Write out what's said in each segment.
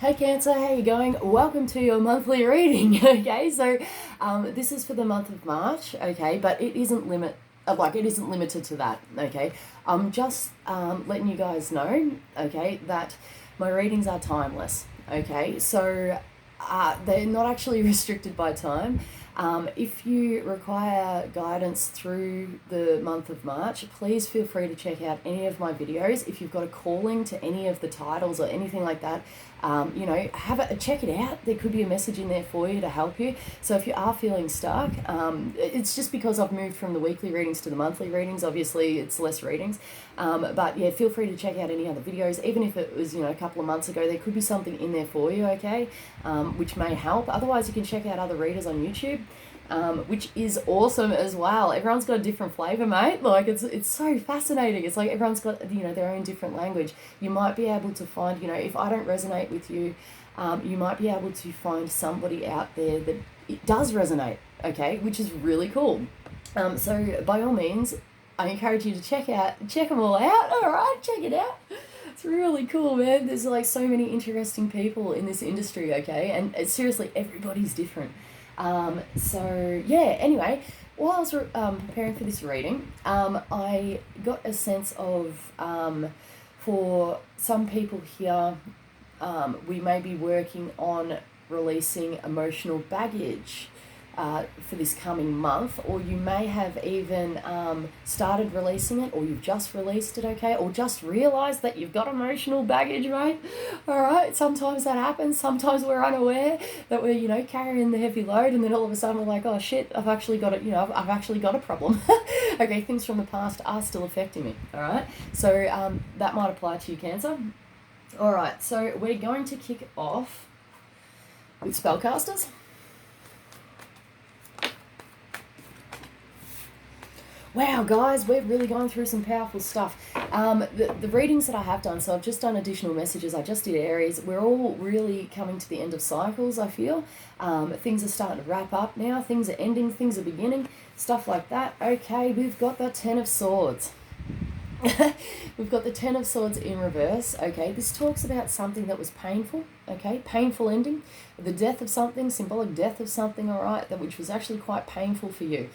Hey Cancer, how you going? Welcome to your monthly reading. Okay, so this is for the month of March. Okay, but it isn't limited to that. Okay, I'm just letting you guys know. Okay, that my readings are timeless. Okay, so they're not actually restricted by time. If you require guidance through the month of March, please feel free to check out any of my videos. If you've got a calling to any of the titles or anything like that, check it out. There could be a message in there for you to help you. So if you are feeling stuck, it's just because I've moved from the weekly readings to the monthly readings. Obviously, it's less readings. But yeah, feel free to check out any other videos. Even if it was, a couple of months ago, there could be something in there for you, okay, which may help. Otherwise, you can check out other readers on YouTube. Which is awesome as well. Everyone's got a different flavour, mate. Like, it's so fascinating. It's like everyone's got, their own different language. You might be able to find, if I don't resonate with you, you might be able to find somebody out there that it does resonate, okay, which is really cool. So by all means, I encourage you to check them all out. All right, check it out. It's really cool, man. There's like so many interesting people in this industry, okay, and seriously, everybody's different. Anyway, while I was preparing for this reading, I got a sense of, for some people here, we may be working on releasing emotional baggage for this coming month, or you may have even started releasing it, or you've just released it, okay, or just realised that you've got emotional baggage, right? All right, sometimes that happens. Sometimes we're unaware that we're, carrying the heavy load, and then all of a sudden we're like, oh shit, I've actually got it, I've actually got a problem. Okay, things from the past are still affecting me, all right? So that might apply to you, Cancer. All right, so we're going to kick off with spellcasters. Wow, guys, we're really going through some powerful stuff. The readings that I have done, so I've just done additional messages. I just did Aries. We're all really coming to the end of cycles, I feel. Things are starting to wrap up now. Things are ending. Things are beginning. Stuff like that. Okay, we've got the Ten of Swords. We've got the Ten of Swords in reverse. Okay, this talks about something that was painful. Okay, painful ending. The death of something, symbolic death of something, all right, which was actually quite painful for you.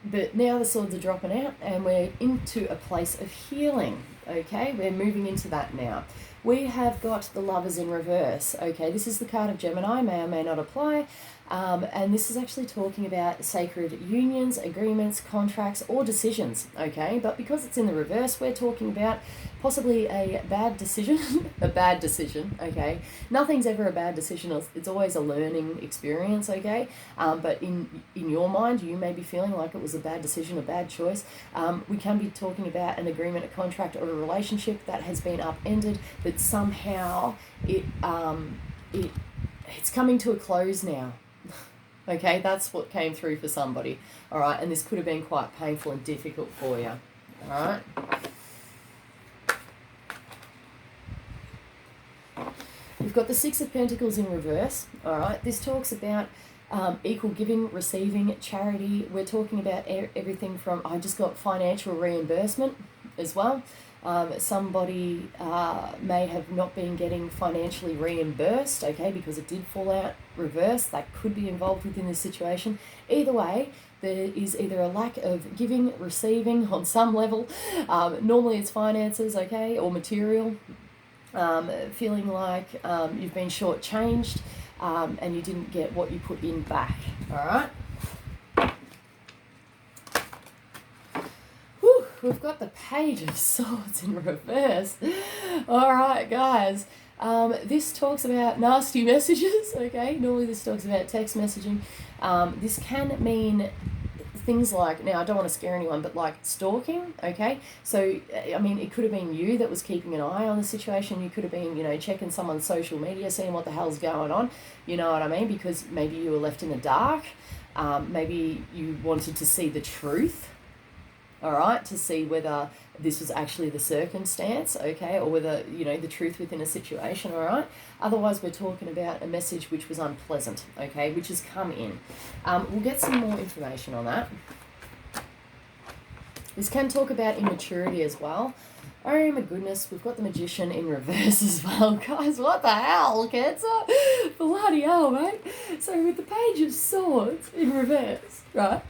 But now the swords are dropping out and we're into a place of healing, okay? We're moving into that now. We have got the Lovers in reverse, okay? This is the card of Gemini, may or may not apply. And this is actually talking about sacred unions, agreements, contracts, or decisions, okay? But because it's in the reverse, we're talking about possibly a bad decision, a bad decision, okay? Nothing's ever a bad decision. It's always a learning experience, okay? But in your mind, you may be feeling like it was a bad decision, a bad choice. We can be talking about an agreement, a contract, or a relationship that has been upended, but somehow it's coming to a close now. Okay, that's what came through for somebody. All right, and this could have been quite painful and difficult for you. All right. We've got the Six of Pentacles in reverse. All right, this talks about equal giving, receiving, charity. We're talking about everything from, I just got financial reimbursement as well. Somebody may have not been getting financially reimbursed, okay, because it did fall out reverse. That could be involved within this situation. Either way, there is either a lack of giving, receiving on some level. Normally it's finances, okay, or material. Feeling like you've been shortchanged and you didn't get what you put in back, all right? We've got the Page of Swords in reverse. All right, guys. This talks about nasty messages, okay? Normally this talks about text messaging. This can mean things like, now I don't want to scare anyone, but like stalking, okay? So, I mean, it could have been you that was keeping an eye on the situation. You could have been, checking someone's social media, seeing what the hell's going on. You know what I mean? Because maybe you were left in the dark. Maybe you wanted to see the truth. All right, to see whether this was actually the circumstance, okay, or whether, the truth within a situation, all right? Otherwise, we're talking about a message which was unpleasant, okay, which has come in. We'll get some more information on that. This can talk about immaturity as well, Oh my goodness, we've got the Magician in reverse as well. Guys, what the hell, Cancer? Bloody hell, mate. So with the Page of Swords in reverse, right?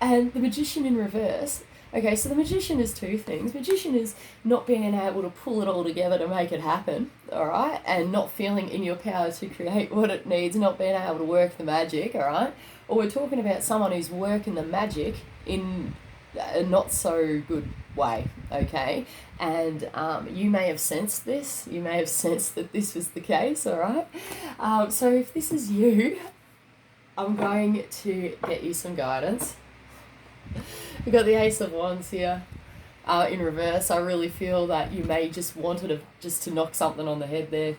And the Magician in reverse. Okay, so the Magician is two things. Magician is not being able to pull it all together to make it happen, all right? And not feeling in your power to create what it needs, not being able to work the magic, all right? Or we're talking about someone who's working the magic in a not so good way, okay? And you may have sensed this. You may have sensed that this was the case, all right? So if this is you, I'm going to get you some guidance. We've got the Ace of Wands here in reverse. I really feel that you may just wanted to knock something on the head there,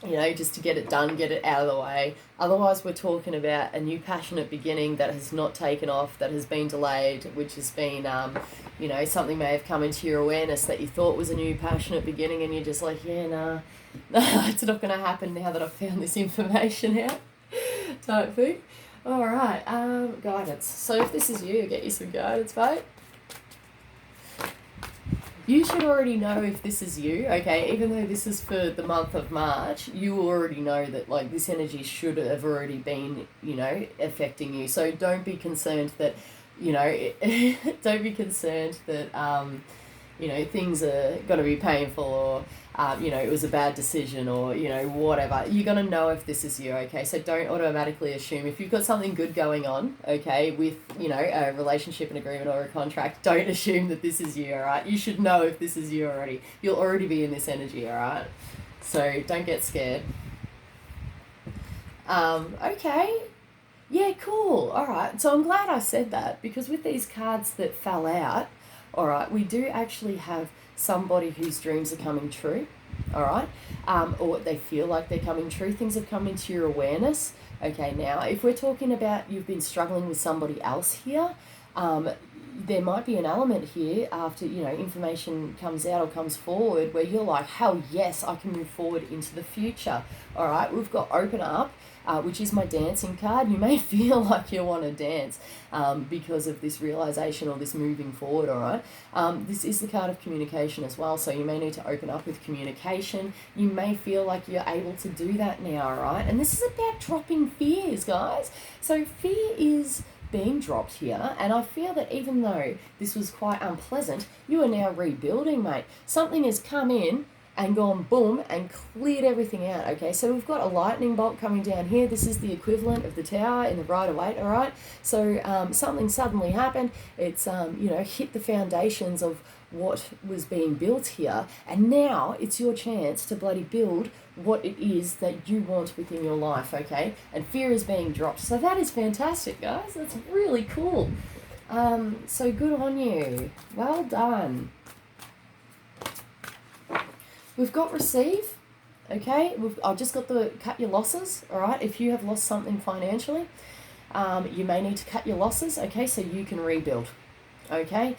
you know, just to get it done, get it out of the way. Otherwise, we're talking about a new passionate beginning that has not taken off, that has been delayed, which has been, you know, something may have come into your awareness that you thought was a new passionate beginning, and you're just like, yeah, nah, it's not going to happen now that I've found this information out, type thing. All right, guidance. So if this is you, I'll get you some guidance, mate. You should already know if this is you, okay? Even though this is for the month of March, you already know that, like, this energy should have already been, you know, affecting you. So don't be concerned that, you know, don't be concerned that, you know, things are going to be painful, or, you know, it was a bad decision, or, you know, whatever. You're going to know if this is you, okay? So don't automatically assume. If you've got something good going on, okay, with, you know, a relationship, an agreement, or a contract, don't assume that this is you, all right? You should know if this is you already. You'll already be in this energy, all right? So don't get scared. Okay. Yeah, cool. All right. So I'm glad I said that, because with these cards that fell out, all right, we do actually have somebody whose dreams are coming true, all right, or they feel like they're coming true. Things have come into your awareness. Okay, now, if we're talking about you've been struggling with somebody else here, there might be an element here after, you know, information comes out or comes forward where you're like, hell yes, I can move forward into the future. All right, we've got open up, which is my dancing card. You may feel like you want to dance because of this realization or this moving forward, all right? This is the card of communication as well, so you may need to open up with communication. You may feel like you're able to do that now, all right? And this is about dropping fears, guys. So fear is being dropped here, and I feel that even though this was quite unpleasant, you are now rebuilding, mate. Something has come in and gone boom and cleared everything out, okay? So we've got a lightning bolt coming down here. This is the equivalent of the tower in the Rider-Waite, all right? So something suddenly happened. It's, you know, hit the foundations of what was being built here, and now it's your chance to bloody build what it is that you want within your life, okay? And fear is being dropped. So that is fantastic, guys. That's really cool. So good on you. Well done. We've got receive, okay? I've just got the cut your losses, all right? If you have lost something financially, you may need to cut your losses, okay? So you can rebuild, okay?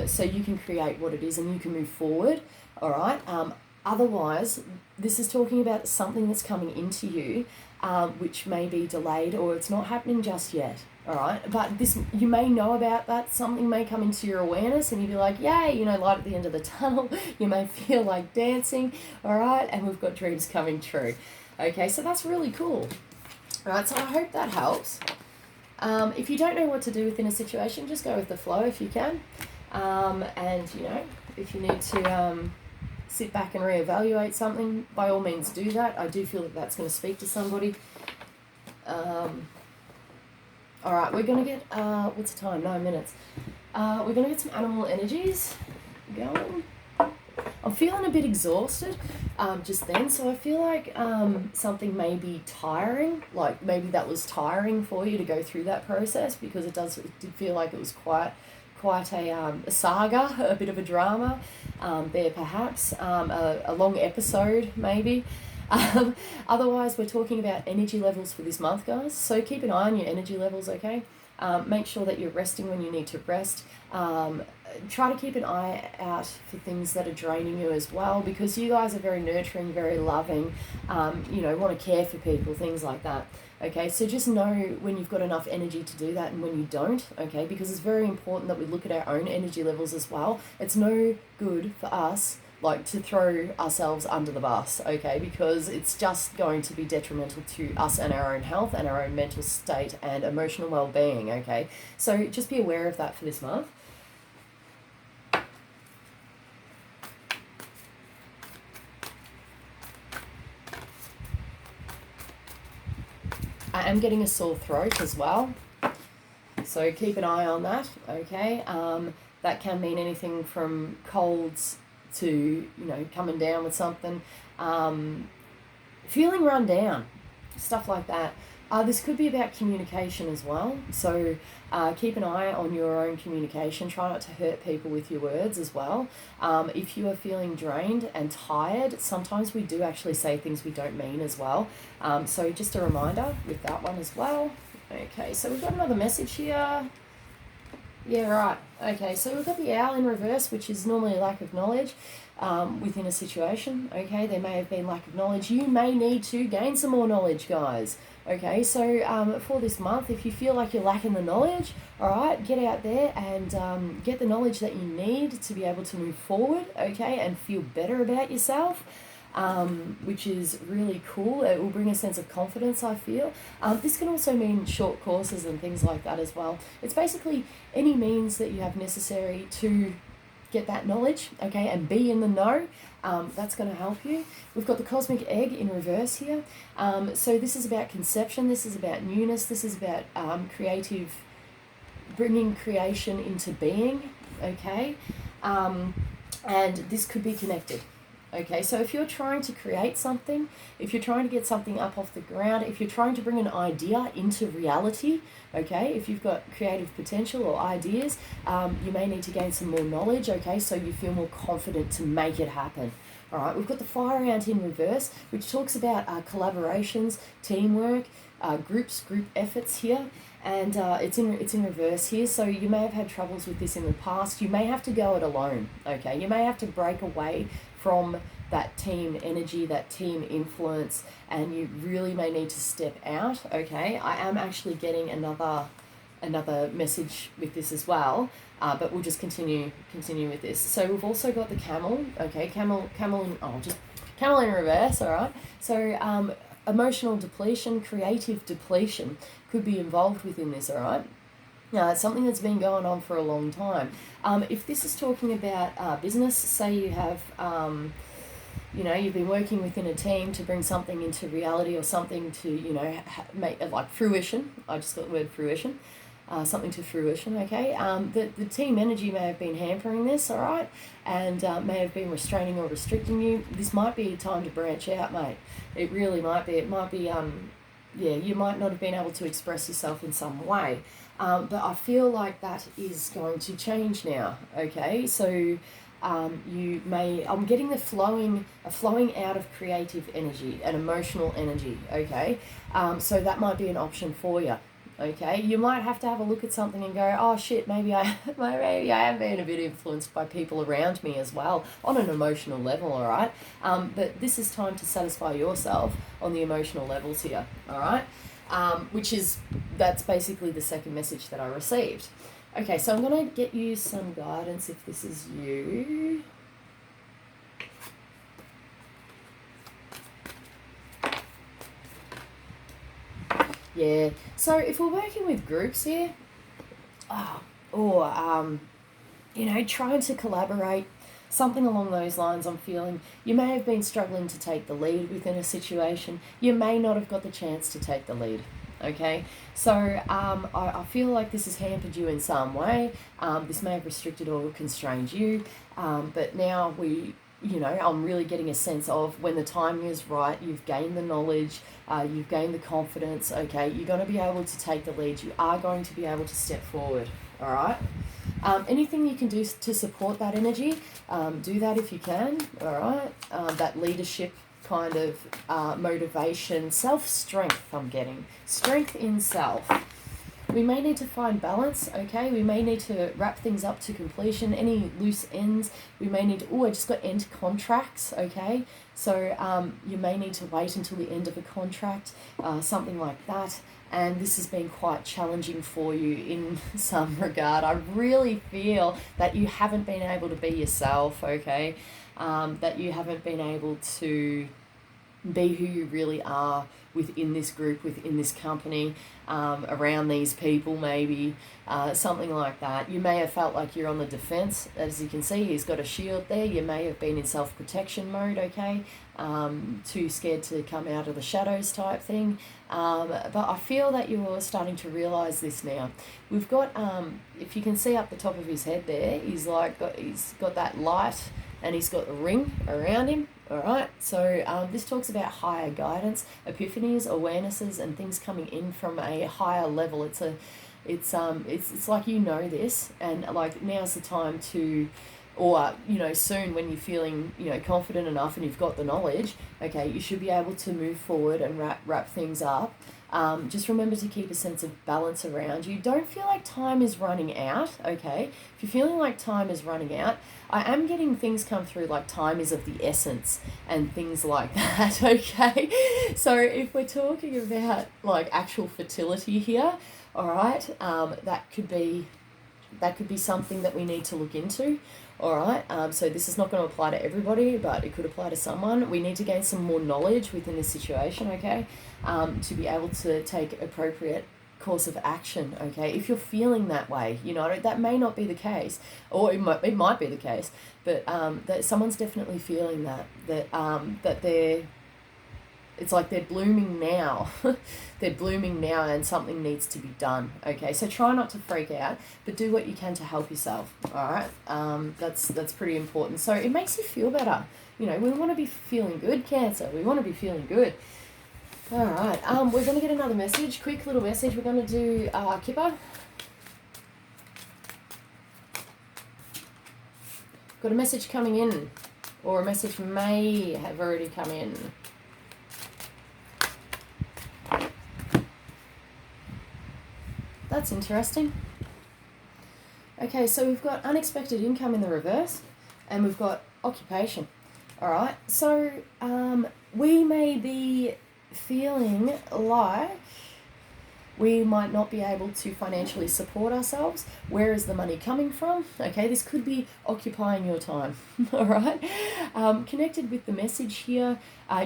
So you can create what it is and you can move forward, all right? Otherwise, this is talking about something that's coming into you, which may be delayed or it's not happening just yet, all right? But this, you may know about that. Something may come into your awareness and you'll be like, yay, you know, light at the end of the tunnel. You may feel like dancing, all right? And we've got dreams coming true. Okay, so that's really cool. All right, so I hope that helps. If you don't know what to do within a situation, just go with the flow if you can. And, you know, if you need to sit back and reevaluate something, by all means do that. I do feel that that's going to speak to somebody. All right, we're going to get, what's the time? 9 minutes. We're going to get some animal energies going. I'm feeling a bit exhausted just then, so I feel like something may be tiring, like maybe that was tiring for you to go through that process, because it did feel like it was quite a saga, a bit of a drama there perhaps, a long episode maybe. Otherwise, we're talking about energy levels for this month, guys, so keep an eye on your energy levels, okay? Make sure that you're resting when you need to rest. try to keep an eye out for things that are draining you as well, because you guys are very nurturing, very loving, you know, want to care for people, things like that. Okay, so just know when you've got enough energy to do that and when you don't, okay, because it's very important that we look at our own energy levels as well. It's no good for us like to throw ourselves under the bus, okay, because it's just going to be detrimental to us and our own health and our own mental state and emotional well-being, okay. So just be aware of that for this month. I am getting a sore throat as well, so keep an eye on that, okay. That can mean anything from colds to, you know, coming down with something, feeling run down, stuff like that. This could be about communication as well, so keep an eye on your own communication. Try not to hurt people with your words as well. If you are feeling drained and tired, sometimes we do actually say things we don't mean as well. So just a reminder with that one as well. Okay, so we've got another message here. Yeah, right. Okay, so we've got the owl in reverse, which is normally a lack of knowledge within a situation. Okay, there may have been lack of knowledge. You may need to gain some more knowledge, guys. Okay, so for this month, if you feel like you're lacking the knowledge, all right, get out there and get the knowledge that you need to be able to move forward, okay, and feel better about yourself. Which is really cool. It will bring a sense of confidence, I feel. This can also mean short courses and things like that as well. It's basically any means that you have necessary to get that knowledge, okay, and be in the know. That's going to help you. We've got the cosmic egg in reverse here. So this is about conception. This is about newness. This is about bringing creation into being, okay. And this could be connected. Okay, so if you're trying to create something, if you're trying to get something up off the ground, if you're trying to bring an idea into reality, okay, if you've got creative potential or ideas, you may need to gain some more knowledge, okay, so you feel more confident to make it happen. All right, we've got the fire ant in reverse, which talks about collaborations, teamwork, group efforts here. And it's in reverse here, so you may have had troubles with this in the past. You may have to go it alone, okay? You may have to break away from that team energy, that team influence, and you really may need to step out, okay? I am actually getting another message with this as well, but we'll just continue with this. So we've also got the camel, okay? Camel in reverse, all right? So emotional depletion, creative depletion could be involved within this, all right? Now, it's something that's been going on for a long time. If this is talking about business, say you have, you know, you've been working within a team to bring something into reality or something to, you know, make like fruition. I just got the word fruition. Something to fruition, okay? The team energy may have been hampering this, all right? And may have been restraining or restricting you. This might be a time to branch out, mate. It really might be. It might be, yeah, you might not have been able to express yourself in some way. But I feel like that is going to change now, okay? So you may, I'm getting a flowing out of creative energy and emotional energy, okay? So that might be an option for you. Okay, you might have to have a look at something and go, oh shit, maybe I am being a bit influenced by people around me as well on an emotional level, all right? But this is time to satisfy yourself on the emotional levels here, all right? That's basically the second message that I received. Okay, so I'm going to get you some guidance if this is you. Yeah, so if we're working with groups here, you know, trying to collaborate, something along those lines, I'm feeling you may have been struggling to take the lead within a situation. You may not have got the chance to take the lead, okay? So I feel like this has hampered you in some way. This may have restricted or constrained you, but now I'm really getting a sense of when the timing is right, you've gained the knowledge, you've gained the confidence, okay, you're going to be able to take the lead, you are going to be able to step forward, all right? Anything you can do to support that energy, do that if you can, all right? That leadership kind of motivation, self-strength I'm getting, strength in self. we may need to find balance, okay? We may need to wrap things up to completion, any loose ends. We may need to, I just got end contracts, okay? So you may need to wait until the end of a contract, something like that. And this has been quite challenging for you in some regard. I really feel that you haven't been able to be yourself, okay? That you haven't been able to be who you really are within this group, within this company, around these people maybe, something like that. You may have felt like you're on the defense. As you can see, he's got a shield there. You may have been in self-protection mode, okay? Too scared to come out of the shadows type thing. But I feel that you're starting to realise this now. We've got, if you can see up the top of his head there, he's got that light, and he's got a ring around him. All right, so this talks about higher guidance, epiphanies, awarenesses, and things coming in from a higher level. It's like you know this, and like now's the time to, or soon when you're feeling confident enough and you've got the knowledge. Okay, you should be able to move forward and wrap things up. Just remember to keep a sense of balance around you. Don't feel like time is running out, okay? If you're feeling like time is running out, I am getting things come through like time is of the essence and things like that, okay? So if we're talking about like actual fertility here, all right, that could be something that we need to look into. All right, so this is not going to apply to everybody, but it could apply to someone. We need to gain some more knowledge within this situation, okay, to be able to take appropriate course of action, okay? If you're feeling that way, that may not be the case, or it might be the case, but that someone's definitely feeling that it's like they're blooming now. They're blooming now and something needs to be done, okay? So try not to freak out, but do what you can to help yourself, all right? That's pretty important. So it makes you feel better. We want to be feeling good, Cancer. We want to be feeling good. All right, we're going to get another message, quick little message. We're going to do Kipper. Got a message coming in, or a message may have already come in. That's interesting. Okay, so we've got unexpected income in the reverse, and we've got occupation. All right, so we may be feeling like we might not be able to financially support ourselves. Where is the money coming from? Okay, this could be occupying your time. All right, connected with the message here,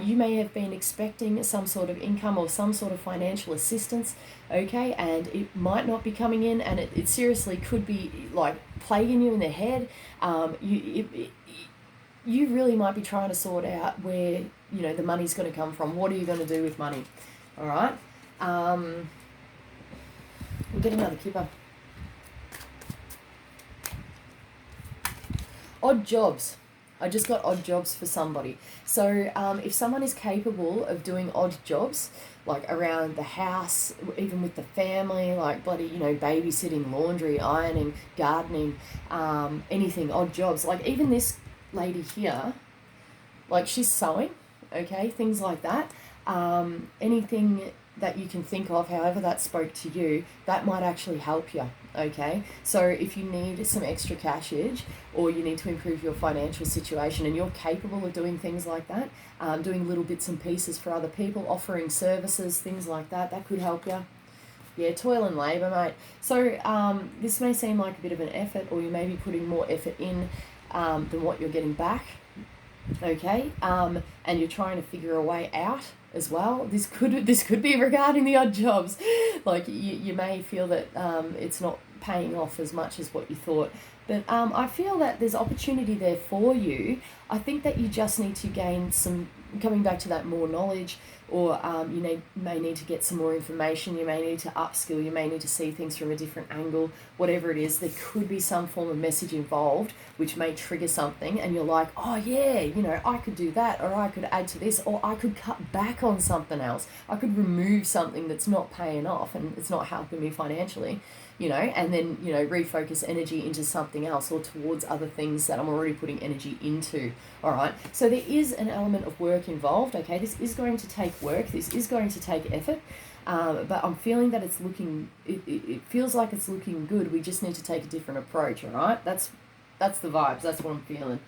you may have been expecting some sort of income or some sort of financial assistance, okay, and it might not be coming in, and it seriously could be like plaguing you in the head. You really might be trying to sort out where the money's going to come from. What are you going to do with money? All right. We'll get another Kipper. Odd jobs. I just got odd jobs for somebody. So if someone is capable of doing odd jobs, like around the house, even with the family, like bloody, babysitting, laundry, ironing, gardening, anything, odd jobs. Like even this lady here, like she's sewing, okay, things like that. Anything that you can think of, however that spoke to you, that might actually help you, okay? So if you need some extra cashage, or you need to improve your financial situation and you're capable of doing things like that, doing little bits and pieces for other people, offering services, things like that, that could help you. Yeah, toil and labour, mate. So this may seem like a bit of an effort, or you may be putting more effort in than what you're getting back, okay? And you're trying to figure a way out as well. This could be regarding the odd jobs. Like you may feel that it's not paying off as much as what you thought. But I feel that there's opportunity there for you. I think that you just need to gain some, coming back to that, more knowledge, or may need to get some more information. You may need to upskill. You may need to see things from a different angle. Whatever it is, there could be some form of message involved which may trigger something, and you're like, oh yeah, I could do that, or I could add to this, or I could cut back on something else. I could remove something that's not paying off and it's not helping me financially, and then, refocus energy into something else or towards other things that I'm already putting energy into. All right. So there is an element of work work involved, okay? This is going to take work. This is going to take effort. But I'm feeling that it's looking, it feels like it's looking good. We just need to take a different approach, all right? That's the vibes. That's what I'm feeling.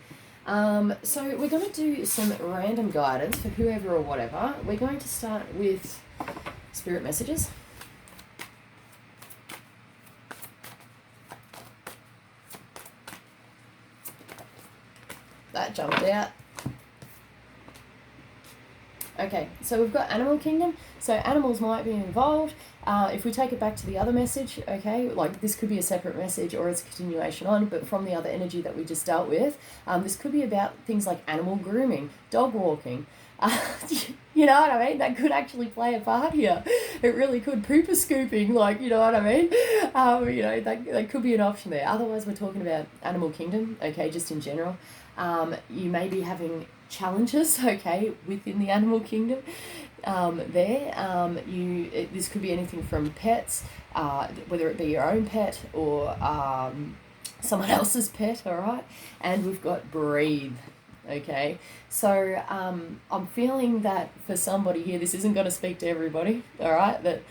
So we're going to do some random guidance for whoever or whatever. We're going to start with spirit messages. That jumped out. Okay, so we've got animal kingdom. So animals might be involved. If we take it back to the other message, okay, like this could be a separate message or it's a continuation on, but from the other energy that we just dealt with, this could be about things like animal grooming, dog walking. You know what I mean? That could actually play a part here. It really could. Pooper scooping, like, you know what I mean? You know, that could be an option there. Otherwise, we're talking about animal kingdom, okay, just in general. You may be having challenges, okay, within the animal kingdom. This could be anything from pets, whether it be your own pet or someone else's pet, all right? And we've got breathe, okay? So I'm feeling that for somebody here, this isn't going to speak to everybody, all right? That,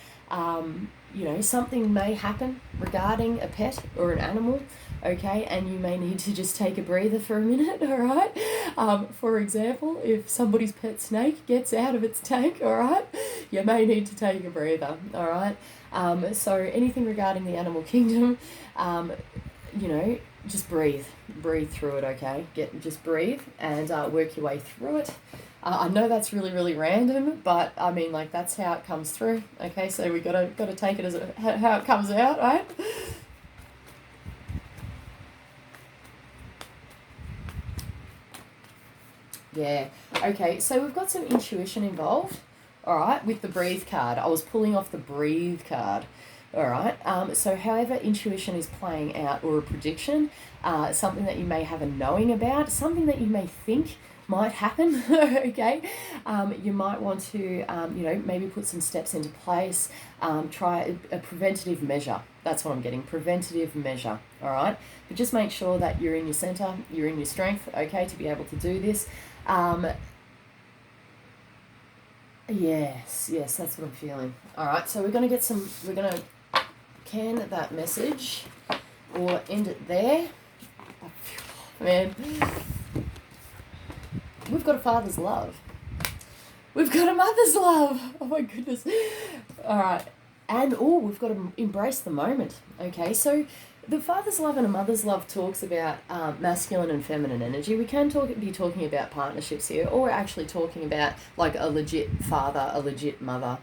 you know, something may happen regarding a pet or an animal, okay, and you may need to just take a breather for a minute, all right? For example, if somebody's pet snake gets out of its tank, all right, you may need to take a breather, all right? So anything regarding the animal kingdom, you know, just breathe through it, okay? Just breathe and work your way through it. I know that's really, really random, but I mean, like, that's how it comes through, okay? So we gotta take it as how it comes out, right? Yeah, okay, so we've got some intuition involved, all right, with the breathe card. I was pulling off the breathe card, all right? So however intuition is playing out, or a prediction, something that you may have a knowing about, something that you may think might happen, okay? You might want to, you know, maybe put some steps into place, try a preventative measure. That's what I'm getting, preventative measure, all right? But just make sure that you're in your center, you're in your strength, okay, to be able to do this. Yes, that's what I'm feeling. All right, so we're going to can that message or end it there. Man, we've got a father's love. We've got a mother's love. Oh my goodness. All right. And, we've got to embrace the moment. Okay, so the father's love and a mother's love talks about masculine and feminine energy. We can be talking about partnerships here, or we're actually talking about like a legit father, a legit mother.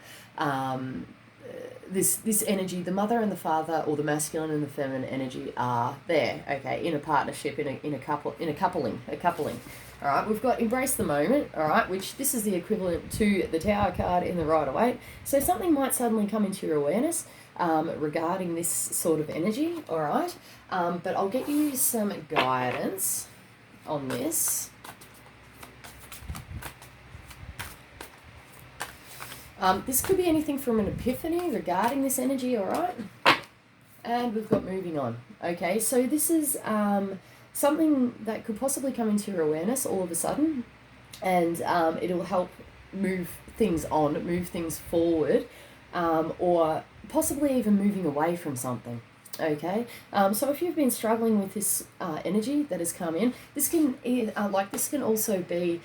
This energy, the mother and the father, or the masculine and the feminine energy are there, okay, in a partnership, in a coupling. All right, we've got embrace the moment, all right, which this is the equivalent to the Tower card in the Rider-Waite. So something might suddenly come into your awareness regarding this sort of energy, all right, but I'll get you some guidance on this. This could be anything from an epiphany regarding this energy, all right? And we've got moving on, okay? So this is something that could possibly come into your awareness all of a sudden, and it'll help move things on, move things forward, or possibly even moving away from something, okay? So if you've been struggling with this energy that has come in, this can also be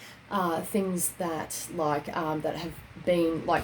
things that that have been on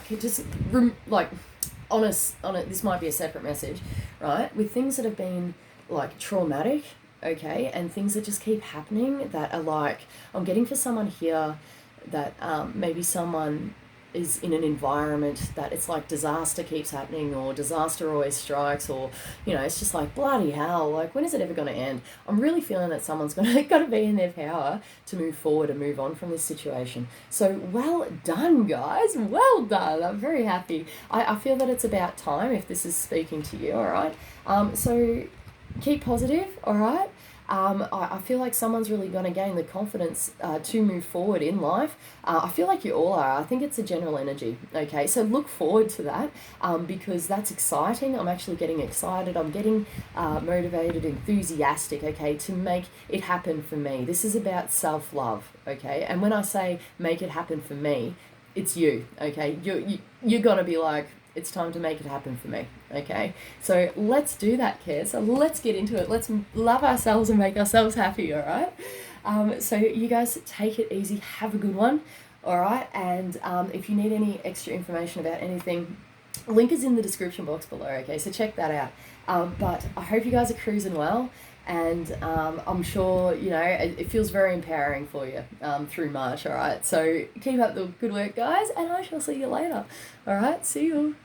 it. This might be a separate message, right? With things that have been like traumatic, okay, and things that just keep happening that are like, I'm getting for someone here that maybe someone is in an environment that it's like disaster keeps happening, or disaster always strikes, or, you know, it's just like, bloody hell, like, when is it ever going to end? I'm really feeling that someone's got to be in their power to move forward and move on from this situation. So well done, guys, well done. I'm very happy. I feel that it's about time if this is speaking to you, all right? So keep positive, all right? I feel like someone's really going to gain the confidence to move forward in life. I feel like you all are. I think it's a general energy. Okay, so look forward to that because that's exciting. I'm actually getting excited. I'm getting motivated, enthusiastic, okay, to make it happen for me. This is about self-love, okay? And when I say make it happen for me, it's you, okay? You're going to be like, it's time to make it happen for me, okay? So let's do that, Care. So let's get into it. Let's love ourselves and make ourselves happy, all right? So you guys take it easy. Have a good one, all right? And if you need any extra information about anything, link is in the description box below, okay? So check that out. But I hope you guys are cruising well. And I'm sure, you know, it feels very empowering for you through March, all right? So keep up the good work, guys, and I shall see you later. All right, see you.